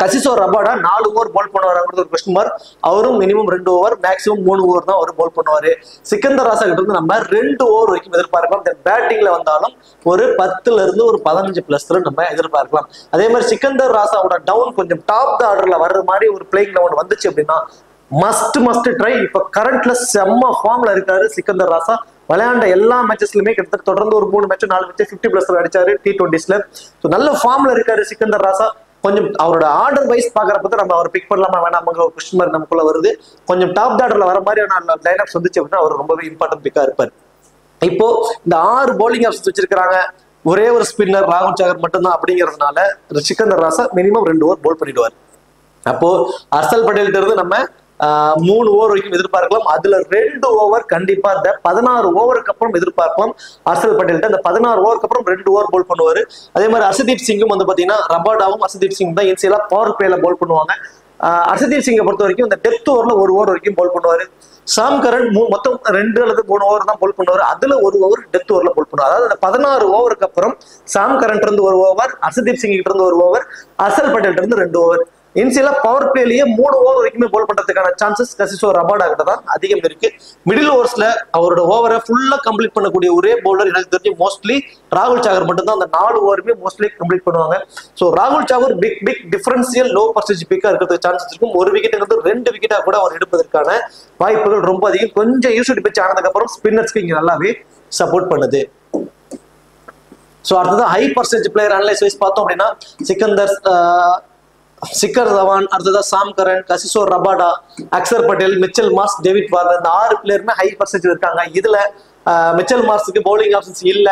Speaker 1: கசிஸ்வர் ரபாடா 4 ஓவர் பால் பண்ணுவார் ஒரு கொஸ்டின் மார்க். அவரும் மினிமம் 2 ஓவர் மேக்ஸிமம் 3 ஓவர் தான் அவர் பால் பண்ணுவாரு. சிக்கந்தர் ராசா கிட்ட இருந்து நம்ம 2 ஓவர் வரைக்கும் எதிர்பார்க்கலாம். பேட்டிங்ல வந்தாலும் ஒரு 10ல இருந்து ஒரு 15+ ரன் நம்ம எதிர்பார்க்கலாம். அதே மாதிரி சிக்கந்தர் ராசாவோட டவுன் கொஞ்சம் டாப் த ஆர்டர்ல வர்ற மாதிரி ஒரு பிளேயிங் லெவன் வந்துச்சு அப்படின்னா மஸ்ட் ட்ரை. இப்ப கரண்ட்ல செம்ம ஃபார்ம்ல இருக்காரு சிக்கந்தர் ராசா. விளையாண்ட எல்லா மேட்சஸ்லுமே கிட்டத்தட்ட தொடர்ந்து ஒரு 3 மேட்ச் 4 மேட்ச் 50+ ரன் அடிச்சாரு T20ஸ்ல. நல்ல ஃபார்ம்ல இருக்காரு சிக்கந்தர் ராசா. கொஞ்சம் அவரோட ஆர்டர் வைஸ் பாக்குறப்ப நம்ம அவர் பிக் பண்ணலாமா வேணாமாங்கிற ஒரு கொஸ்டின் மார்க் நமக்குள்ள வருது. கொஞ்சம் டாப் ஆர்டர்ல வர மாதிரியான லைனப்ஸ் வந்துச்சு அப்படின்னா அவர் ரொம்பவே இம்பார்ட்டன்ட் பிக்கா இருப்பார். இப்போ இந்த 6 பவுலிங் ஆப்ஷன்ஸ் வச்சிருக்காங்க. ஒரே ஒரு ஸ்பின்னர் ராகுல் சாகர் மட்டும்தான் அப்படிங்கிறதுனால சிக்கந்தர் ராசா மினிமம் 2 ஓவர் பவுல் பண்ணிடுவார். அப்போ ஹர்ஷல் பட்டேல் இருந்து நம்ம 3 ஓவர் வரைக்கும் எதிர்பார்க்கலாம். அதுல 2 ஓவர் கண்டிப்பா இந்த 16 ஓவருக்கு அப்புறம் எதிர்பார்க்கலாம். ஹர்ஷல் பட்டேல் அந்த 16 ஓவருக்கு அப்புறம் 2 ஓவர் பவுல் பண்ணுவாரு. அதே மாதிரி ஹர்ஷதீப் சிங்கும் வந்து பாத்தீங்கன்னா ரபாடாவும் ஹர்ஷதீப் சிங் தான் இன்சியலா பவர் பிளேல பவுல் பண்ணுவாங்க. ஹர்ஷதீப் சிங்கை பொறுத்த வரைக்கும் இந்த டெப்த் ஓவர்ல 1 ஓவர் வரைக்கும் பவுல் பண்ணுவாரு. சாம் கரன் மொத்தம் 2 அல்லது 3 ஓவர் தான் பவுல் பண்ணுவாரு. அதுல 1 ஓவர் டெப்த் ஓவர்ல பவுல் பண்ணுவார். அதாவது 16 ஓவருக்கு அப்புறம் சாம் கரன் இருந்து 1 ஓவர், ஹர்ஷதீப் சிங் கிட்ட இருந்து 1 ஓவர், ஹர்ஷல் பட்டேல் இருந்து 2 ஓவர். இன்சியலா பவர் பிளேலயே 3 ஓவர் வரைக்குமே போல் பண்றதுக்கான சான்சஸ் கசிஸ்வர் ரபாடா கிட்ட தான் அதிகம் இருக்கு. மிடில் ஓவர்ஸ்ல அவரோட ஓவரை ஃபுல்லா கம்ப்ளீட் பண்ணக்கூடிய ஒரே பவுலர் எனக்கு தெரிஞ்சு மோஸ்ட்லி ராகுல் சாகர் மட்டும் தான். அந்த 4 ஓவருமே மோஸ்ட்லி கம்ப்ளீட் பண்ணுவாங்க. ஸோ ராகுல் Chahar pick differential low percentage பிக்கா இருக்கிறதுக்கு சான்சஸ் இருக்கும். 1 விக்கெட்டுங்கிறது 2 விக்கெட்டா கூட அவர் எடுப்பதற்கான வாய்ப்புகள் ரொம்ப அதிகம். கொஞ்சம் யூஸ்டு பிச் ஆனதுக்கு அப்புறம் ஸ்பின்னர்ஸ்க்கு இங்க நல்லாவே சப்போர்ட் பண்ணுது. ஸோ அடுத்தது high percentage player analyse wise பார்த்தோம் அப்படின்னா சிக்கந்தர் சிக்கர் தவான், அடுத்ததா Sam Curran, Kagiso Rabada, Axar Patel, Mitchell Marsh, David Warner, இந்த 6 பிளேயருமே ஹை பர்சன்டேஜ் இருக்காங்க. இதுல மிச்சல் மார்ஸுக்கு பவுலிங் ஆப்ஷன்ஸ் இல்ல,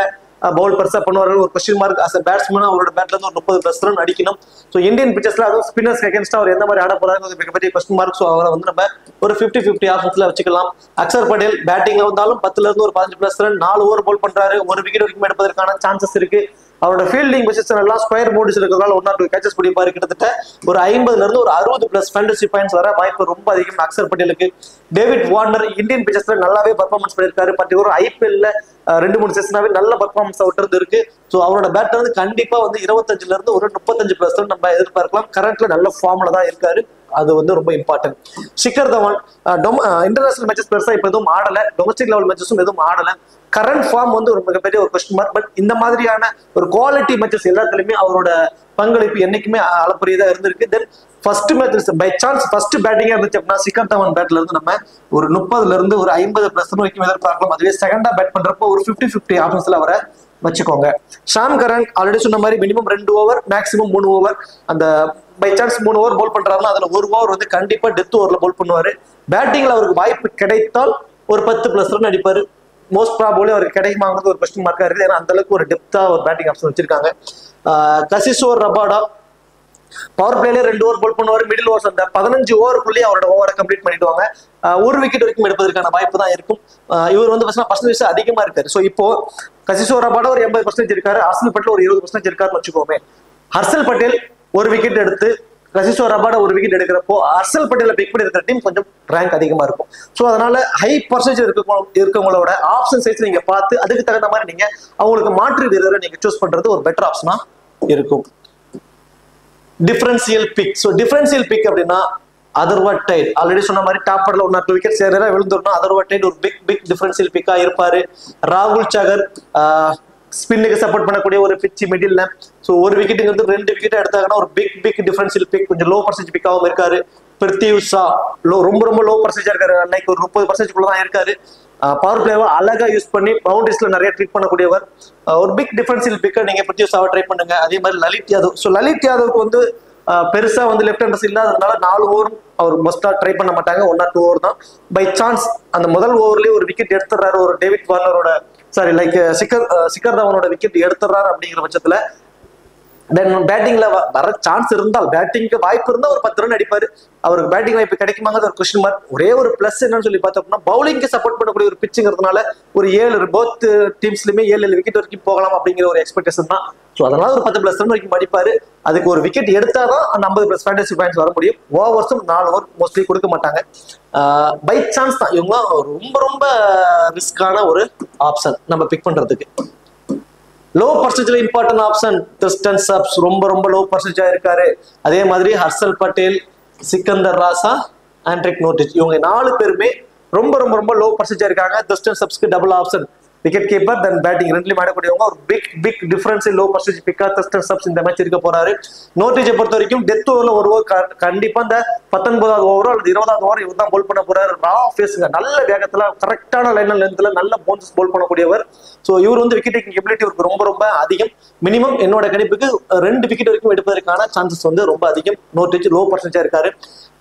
Speaker 1: பவுல் பெருசா பண்ணுவாரு ஒரு question mark. As a batsman அவரோட பேட்ல இருந்து ஒரு 30+ ரன் அடிக்கணும். ஸோ இந்தியன் பிச்சர்ஸ்ல அதுவும் ஸ்பின்னர்ஸ் அகேன்ஸ்டா அவர் எந்த மாதிரி ஆட போறாரு மிகப்பெரிய கொஸ்டின் மார்க். ஸோ அவரை வந்து நம்ம ஒரு 50-50 ஆப்ஷன்ஸ்ல வச்சுக்கலாம். அக்சர் பட்டேல் பேட்டிங்ல வந்தாலும் 10ல இருந்து ஒரு 15+ ரன், 4 ஓவர் போல் பண்றாரு, 1 விக்கெட் வரைக்கும் எடுப்பதற்கான சான்சஸ் இருக்கு. அவரோட ஃபீல்டிங் பொசிஷன் எல்லாம் ஸ்கொயர் போர்ட்ஸ் இருக்கிறதால 1 or 2 கேச்சஸ் பிடிப்பாரு. கிட்டத்தட்ட ஒரு 50ல இருந்து ஒரு 60+ ஃபேண்டசி பாயிண்ட்ஸ் வர வாய்ப்பு ரொம்ப அதிகம் அக்சர் பட்டேலுக்கு. டேவிட் வார்னர் இந்தியன் பிச்சர்ஸ்ல நல்லாவே பர்ஃபார்மன்ஸ் பண்ணிருக்காரு. பர்டிகுலர் ஐபிஎல்ல 2-3 செஷனாவே நல்ல பர்ஃபார்மன்ஸ் அவர்கிட்ட இருக்கு. ஸோ அவரோட பேட்டர் வந்து கண்டிப்பா வந்து 25ல இருந்து ஒரு 35+ ரன் நம்ம எதிர்பார்க்கலாம். கரண்ட்ல நல்ல ஃபார்ம்ல தான் இருக்காரு, அது வந்து ரொம்ப important. Shikhar Dhawan international matches பெருசா இப்ப எதுவும் ஆடல, டொமஸ்டிக் லெவல் மேட்சஸும் எதுவும் ஆடல. கரண்ட் ஃபார்ம் வந்து ஒரு மிகப்பெரிய ஒரு கொஸ்டின் மார்க். பட் இந்த மாதிரியான ஒரு குவாலிட்டி மேட்சஸ் எல்லாத்துலயுமே அவரோட பங்களிப்பு என்னைக்குமே அளப்பரியதா இருந்திருக்கு. Then first match by chance first பேட்டிங்கா இருந்துச்சு அப்படின்னா சிக்கர் தவான் பேட்ல இருந்து நம்ம ஒரு 30ல இருந்து ஒரு 50+ ரன் வரைக்கும் எதிர்பார்க்கலாம். அதுவே செகண்டா பேட் பண்றப்போ ஒரு 50-50 ஆப்ஷன்ஸ்ல அவரை வச்சுக்கோங்க. ஷாம் கரன் ஆல்ரெடி சொன்ன மாதிரி மினிமம் 2 ஓவர் மேக்ஸிமம் 3 ஓவர், அந்த பை சான்ஸ் 3 ஓவர் போல் பண்றாருன்னா அதுல 1 ஓவர் வந்து கண்டிப்பா டெத் ஓவர்ல போல் பண்ணுவாரு. பேட்டிங்ல அவருக்கு வாய்ப்பு கிடைத்தால் ஒரு 10+ ரன் அடிப்பாரு. மோஸ்ட் ப்ராபபிலி அவருக்கு கிடைக்குமாங்கிறது ஒரு கொஸ்டின் மார்க்கா இருக்குது. ஏன்னா அந்த அளவுக்கு ஒரு டெப்தா ஒரு பேட்டிங் ஆப்ஷன் வச்சிருக்காங்க. கசிசோர் ரபாடா பவர் பிளேல 2 ஓவர் போல் பண்ணுவாரு. மிடில் ஓவர்ஸ் அந்த 15 ஓவருக்குள்ளேயே அவரோட ஓவரை கம்ப்ளீட் பண்ணிடுவாங்க. 1 விக்கெட் வரைக்கும் எடுப்பதற்கான வாய்ப்பு தான் இருக்கும். இவர் வந்து பர்சன்டேஜ் அதிகமா இருக்காரு. ஸோ இப்போ கசிசோர் ரபாடா ஒரு 80% இருக்காரு, ஹர்ஷல் பட்டேல் ஒரு 20% இருக்காருன்னு வச்சுக்கோமே. ஹர்ஷல் பட்டேல் 1 விக்கெட் எடுத்து கசிசோர் ரபாடா 1 விக்கெட் எடுக்கிறப்போ ஹர்ஷல் பட்டேல பிக் பண்ணி இருக்கிற டீம் கொஞ்சம் ரேங்க் அதிகமா இருக்கும். ஸோ அதனால ஹை பர்சன்டேஜ் இருக்கவங்களோட ஆப்ஷன் சைஸ் நீங்க பார்த்து அதுக்கு தகுந்த மாதிரி நீங்க அவங்களுக்கு மாற்று வீரரை நீங்க சூஸ் பண்றது ஒரு பெட்டர் ஆப்ஷனா இருக்கும். Differential pick. So differential pick அப்படின்னா அதர்வா டைட் ஆல்ரெடி சொன்ன மாதிரி டாப் ஆர்டர்ல 1 or 2 விக்கெட் சேர விழுந்துடணும். அதர்வா டைட் ஒரு பிக் டிஃபரன்சியல் பிக்கா இருப்பாரு. ராகுல் சகர் ஸ்பின்னுக்கு சப்போர்ட் பண்ணக்கூடிய ஒரு பிச்சு மிடில். ஸோ 1 விக்கெட்டுங்கிறது 2 விக்கெட் எடுத்தாங்கன்னா ஒரு பிக் டிஃபரன்சியல் பிக், கொஞ்சம் லோ பர்சன்டேஜ் பிக்காகவும் இருக்காரு. பிருத்திவ் ஷா ரொம்ப லோ பர்சன்டேஜா இருக்காரு, லைக் ஒரு 30% தான் இருக்காரு. பவர் பிளேவை அழகா யூஸ் பண்ணி பவுண்டரிஸ்ல நிறைய ட்ரீட் பண்ணக்கூடியவர். ஒரு பிக் டிஃபரன்சியல் பிக்கை நீங்க பிருத்திவ் ஷாவை ட்ரை பண்ணுங்க. அதே மாதிரி லலித் யாதவ். ஸோ லலித் யாதவுக்கு வந்து பெருசா வந்து லெஃப்ட் ஹேண்டர்ஸ் இல்லாததுனால 4 ஓவரும் அவர் மோஸ்டா ட்ரை பண்ண மாட்டாங்க, 1 or 2 ஓவர் தான். பை சான்ஸ் அந்த முதல் ஓவர்லயே ஒரு விக்கெட் எடுத்துறாரு, ஒரு டேவிட் வார்னரோட சிக்கர் தவானோட விக்கெட் எடுத்துறாரு அப்படிங்கிற பட்சத்துல தென் பேட்டிங்ல வர சான்ஸ் இருந்தால், பேட்டிங்க்கு வாய்ப்பு இருந்தால் ஒரு 10 ரன் அடிப்பாரு. அவருக்கு பேட்டிங் வாய்ப்பு கிடைக்குமாங்கிறது ஒரு கொஸ்டின் மார்க். ஒரே ஒரு பிளஸ் என்னன்னு சொல்லி பார்த்தோம்னா பவுலிங்க்கு சப்போர்ட் பண்ணக்கூடிய ஒரு பிச்சுங்கிறதுனால ஒரு 7 போத் டீம்ஸ்லயுமே 7 விக்கெட் வரைக்கும் போகலாம் அப்படிங்கிற ஒரு எக்ஸ்பெக்டேஷன் தான். ஸோ அதனால ஒரு 10+ ரன் வரைக்கும் அடிப்பாரு. அதுக்கு ஒரு விக்கெட் எடுத்தாதான் அந்த 50+ ஃபேண்டசி பாயிண்ட்ஸ் வர முடியும். ஓவர்ஸும் 4 ஓவர் மோஸ்ட்லி கொடுக்க மாட்டாங்க. பை சான்ஸ் தான் இவங்க ரொம்ப ரிஸ்கான ஒரு ஆப்ஷன் நம்ம பிக் பண்றதுக்கு. லோ பர்சன்டேஜ்ல இம்பார்ட்டன்ட் ஆப்ஷன் கிறிஸ்டன் சப்ஸ் ரொம்ப லோ பர்சன்டேஜா இருக்காரு. அதே மாதிரி ஹர்ஷல் பட்டேல், சிக்கந்தர் ராசா, ஆண்ட்ரிக் நோட்டிச், இவங்க 4 பேருமே ரொம்ப லோ பர்சன்டேஜா இருக்காங்க. கிறிஸ்டன் சப்ஸ்க்கு double option wicket keeper then batting ரெண்டுலயும் ஆடக்கூடியவங்க. ஒரு பிக் டிஃபரன்ஸ் லோ பர்சன்டேஜ் பிக்கா கிறிஸ்டன் சப்ஸ் இந்த மேட்ச் இருக்க போறாரு. நோட்டிச்சை பொறுத்த வரைக்கும் டெத் ஓவர்ல ஒரு ஓவர் கண்டிப்பா இந்த 19வது ஓவரோ அல்லது 20வது ஓவர் இவர் தான் போல் பண்ண போறாரு. ரா ஃபேஸுங்க நல்ல வேகத்துல கரெக்டான லைன் லென்த்ல நல்ல பவுன்சஸ் போல் பண்ணக்கூடியவர். ஸோ இவர் வந்து விக்கெட் டேக்கிங் எபிலிட்டி இவருக்கு ரொம்ப அதிகம். மினிமம் என்னோட கணிப்புக்கு 2 விக்கெட் வரைக்கும் எடுப்பதற்கான சான்சஸ் வந்து ரொம்ப அதிகம். நோட்டிச் லோ பர்சன்டேஜா இருக்காரு.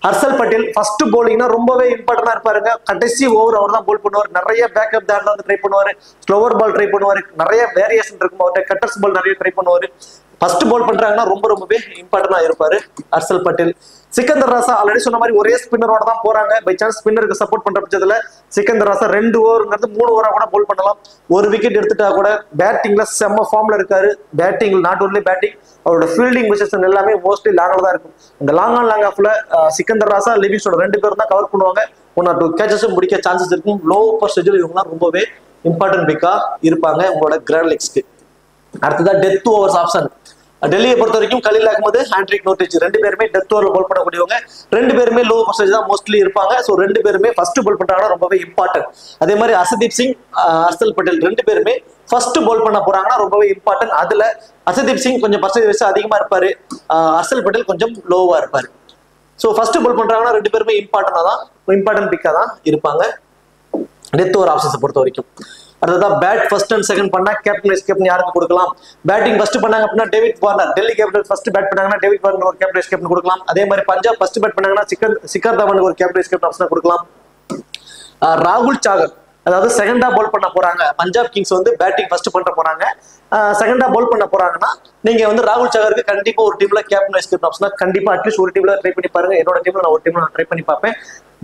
Speaker 1: ஹர்ஷல் பட்டேல் ஃபர்ஸ்ட் போலிங்னா ரொம்பவே இம்பார்ட்டன்டா இருப்பாருங்க. கடைசி ஓவர் அவர் தான் போல் பண்ணுவார். நிறைய பேக்கப் தாண்ட்ல வந்து ட்ரை பண்ணுவாரு, ஸ்லோவர் பால் ட்ரை பண்ணுவாரு, நிறைய வேரியேஷன் இருக்கும் அவர்கிட்ட. கட்டர்ஸ் பால் நிறைய ட்ரை பண்ணுவாரு. ஃபர்ஸ்ட் பால் பண்றாங்கன்னா ரொம்பவே இம்பார்ட்டன்டா இருப்பாரு ஹர்ஷல் பட்டேல். சிக்கந்தர் ராசா ஆல்ரெடி சொன்ன மாதிரி ஒரே ஸ்பின்னரோட தான் போறாங்க. பை சான்ஸ் ஸ்பின்னருக்கு சப்போர்ட் பண்ற பட்சத்துல சிக்கந்தர் ராசா 2 ஓவருங்கிறது 3 ஓவரா கூட போல் பண்ணலாம். 1 விக்கெட் எடுத்துட்டா கூட பேட்டிங்ல செம்ம ஃபார்ம்ல இருக்காரு. பேட்டிங் நாட் ஒன்லி பேட்டிங், அவரோட ஃபீல்டிங் பொசிஷன் எல்லாமே மோஸ்ட்லி லாங்ல தான் இருக்கும். இந்த லாங் ஆஃப்ல சிக்கந்தர் ராசா லிவிங்ஸ்டோன் 2 பேரும் தான் கவர் பண்ணுவாங்க. 1 or 2 கேச்சஸும் முடிக்க சான்சஸ் இருக்கும். லோ பர்சன்டேஜ் இவங்க ரொம்பவே இம்பார்ட்டன்ட் பிக்கா இருப்பாங்க உங்களோட கிராண்ட் லீக்ஸ்க்கு. அடுத்ததா டெத் ஓவர்ஸ் ஆப்ஷன். டெல்லியை பொறுத்த வரைக்கும் கலீல் அகமது, ஆண்ட்ரிக் நோட்டிச் 2 பேருமே டெத் ஓவர்ல போல் பண்ணக்கூடியவங்க. 2 பேருமே லோ பர்சன்டேஜ் தான் மோஸ்ட்லி இருப்பாங்க. ஸோ 2 பேருமே ஃபர்ஸ்ட் போல் பண்றாங்கன்னா ரொம்பவே இம்பார்ட்டன்ட். அதே மாதிரி ஹர்ஷதீப் சிங், ஹர்ஷல் பட்டேல் 2 பேருமே ஃபர்ஸ்ட் போல் பண்ண போறாங்கன்னா ரொம்பவே இம்பார்ட்டன்ட். அதுல ஹர்ஷதீப் சிங் கொஞ்சம் பர்சன்டேஜ் அதிகமா இருப்பாரு, ஹர்ஷல் பட்டேல் கொஞ்சம் லோவா இருப்பாரு. ஸோ ஃபர்ஸ்ட் போல் பண்றாங்கன்னா 2 பேருமே இம்பார்ட்டன்ட் பிக்கா தான் இருப்பாங்க டெத் ஓவர் ஆப்ஷன்ஸை பொறுத்த வரைக்கும். அடுத்ததான் பேட் ஃபர்ஸ்ட் அண்ட் செகண்ட் பண்ணா கேப்டன் வைஸ் கேப்டன் யாருக்கு கொடுக்கலாம். பேட்டிங் ஃபர்ஸ்ட் பண்ணாங்க அப்படின்னா David Warner, Delhi Capitals first bad பண்ணாங்கன்னா டேவிட் வார்னர் ஒரு கேப்டன் வைஸ் கேப்டன் கொடுக்கலாம். அதே மாதிரி பஞ்சாப் ஃபர்ஸ்ட் பேட் பண்ணாங்கன்னா சிக்கர் தவானுக்கு ஒரு கேப்டன் வைஸ் கேப்டன் ஆப்ஷன் கொடுக்கலாம். ராகுல் சாகர் அதாவது செகண்டா பவுல் பண்ண போறாங்க. பஞ்சாப் கிங்ஸ் வந்து பேட்டிங் ஃபர்ஸ்ட் பண்ண போறாங்க, செகண்டா பவுல் பண்ண போறாங்கன்னா நீங்க வந்து ராகுல் சாகருக்கு கண்டிப்பா ஒரு டீம்ல கேப்டன் வைஸ் கேப்டன் ஆப்ஷன் கண்டிப்பா அட்லீஸ்ட் ஒரு டீம்ல ட்ரை பண்ணி பாருங்க. என்னோட டீம்ல நான் ஒரு டீம்ல ட்ரை பண்ணி பார்ப்பேன்.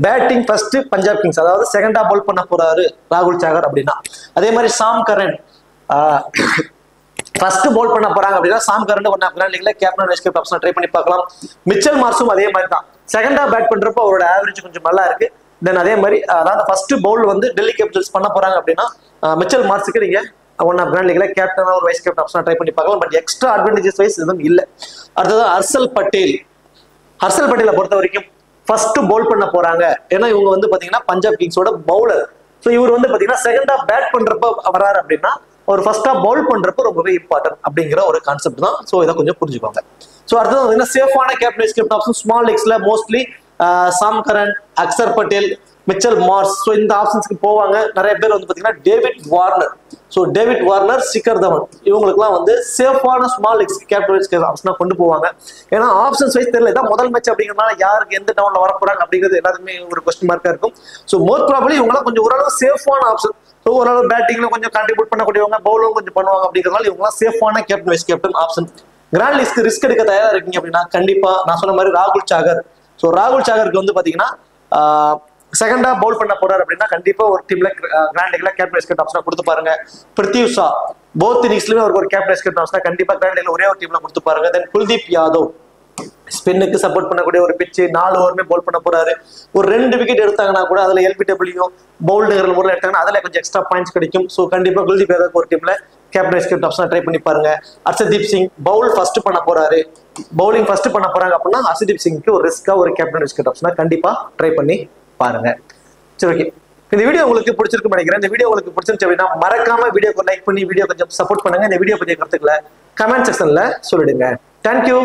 Speaker 1: பேட்டிங் ஃபர்ஸ்ட் பஞ்சாப் கிங்ஸ் அதாவது செகண்டா பவுல் பண்ண போறாரு ராகுல் சாகர் அப்படின்னா. அதே மாதிரி சாம் கரன் ஃபர்ஸ்ட் பவுல் பண்ண போறாங்க அப்படின்னா சாம் கரன் ஒன் ஆஃப் லீக்ல captain vice captain option try பண்ணி பார்க்கலாம். மிச்சல் மார்ஸும் அதே மாதிரி தான், செகண்டா பேட் பண்றப்போ அவரோட ஆவரேஜ் கொஞ்சம் நல்லா இருக்கு. தென் அதே மாதிரி அதாவது ஃபர்ஸ்ட் பவுல் வந்து டெல்லி கேபிட்டல்ஸ் பண்ண போறாங்க அப்படின்னா மிச்சல் மார்ஸுக்கு நீங்க ஒன் ஆஃப் கிராண்ட் லீக்ல கேப்டன் ஒரு வைஸ் கேப்டன் ஆப்ஷன் ட்ரை பண்ணி பார்க்கலாம். பட் எக்ஸ்ட்ரா அட்வான்டேஜஸ் வைஸ் எதுவும் இல்லை. அடுத்தது ஹர்ஷல் பட்டேலை பொறுத்த வரைக்கும் ஃபர்ஸ்ட் பவுல் பண்ண போறாங்க. ஏன்னா இவங்க வந்து பாத்தீங்கன்னா பஞ்சாப் கிங்ஸோட பவுலர். ஸோ இவர் வந்து பாத்தீங்கன்னா செகண்டா பேட் பண்றப்ப வராரு அப்படின்னா ஒரு ஃபர்ஸ்டா பவுல் பண்றப்ப ரொம்பவே இம்பார்ட்டன்ட் அப்படிங்கிற ஒரு கான்செப்ட் தான். ஸோ இதை கொஞ்சம் புரிஞ்சுக்கோங்க. ஸோ அடுத்தது சேஃபான captain vice captain option small லீக்ஸ்ல mostly Sam Curran, Axar Patel, Mitchell Marsh, so இந்த ஆப்ஷன்ஸ்க்கு போவாங்க. நிறைய பேர் வந்து பாத்தீங்கன்னா டேவிட் வார்னர், சிக்கர் தவன் இவங்களுக்குலாம் வந்து சேஃபான ஸ்மால் லீக்ஸ் கேப்டன் வைஸ் ஆப்ஷனா கொண்டு போவாங்க. ஏன்னா ஆப்ஷன்ஸ் வைஸ் தெரியல, இதான் முதல் மேட்ச் அப்படிங்கிறதுனால யாருக்கு எந்த டவுன்ல வர போறாங்க அப்படிங்கிறது எல்லாருமே ஒரு கொஸ்டின் மார்க்கா இருக்கும். ஸோ மோஸ்ட் ப்ராபபிலி இவங்களாம் கொஞ்சம் ஓரளவு சேஃபான ஆப்ஷன். ஸோ ஓரளவு பேட்டிங்ல கொஞ்சம் கான்ட்ரிபியூட் பண்ணக்கூடியவங்க, பவுலும் கொஞ்சம் பண்ணுவாங்க அப்படிங்கிறதுனால இவங்களாம் சேஃபான captain vice captain option. Grand லீக்ஸ்க்கு ரிஸ்க் எடுக்க தயாரா இருக்கீங்க அப்படின்னா கண்டிப்பா நான் சொன்ன மாதிரி ராகுல் சாகர். ஸோ ராகுல் சாகருக்கு வந்து பாத்தீங்கன்னா செகண்டா பவுல் பண்ண போறாரு அப்படின்னா கண்டிப்பா ஒரு டீம்ல கிராண்ட் லீக்ல கேப்டன் வைஸ் கேப்டன் ஆப்ஷன் கொடுத்து பாருங்க. பிருத்வி ஷா போத் இன்னிங்ஸ்லயுமே அவருக்கு ஒரு கேப்டன் வைஸ் கேப்டன் ஆப்ஷன் கண்டிப்பா கிராண்ட் லீக்ல ஒரே ஒரு டீம்ல கொடுத்து பாருங்க. தென் குல்தீப் யாதவ் ஸ்பின்னுக்கு சப்போர்ட் பண்ணக்கூடிய ஒரு பிச்சு 4 ஓவருமே பவுல் பண்ண போறாரு. ஒரு 2 விக்கெட் எடுத்தாங்கன்னா கூட அதுல எல்பிடபிள்யூ பவுல்டுங்கிற முறையில் எடுத்தாங்கன்னா அதுல கொஞ்சம் எக்ஸ்ட்ரா பாயிண்ட்ஸ் கிடைக்கும். ஸோ கண்டிப்பா குல்தீப் யாதவ் ஒரு டீம்ல captain vice captain option try பண்ணி பாருங்க. ஹர்ஷதீப் சிங் பவுலிங் ஃபர்ஸ்ட் பண்ண போறாங்க அப்படின்னா ஹர்ஷதீப் சிங்க்கு ஒரு ரிஸ்கா ஒரு கேப்டன் வைஸ் கேப்டன் ஆப்ஷன் கண்டிப்பா ட்ரை பண்ணி பாருங்க. சரி, ஓகே. இந்த வீடியோ உங்களுக்கு பிடிச்சிருக்கும் நினைக்கிறேன். இந்த வீடியோ உங்களுக்கு பிடிச்சிருச்சு அப்படின்னா மறக்காம வீடியோக்கு லைக் பண்ணி வீடியோ கொஞ்சம் சப்போர்ட் பண்ணுங்க. இந்த வீடியோ பத்திய கருத்துக்களை கமெண்ட் செக்ஷன்ல சொல்லிடுங்க. தேங்க்யூ.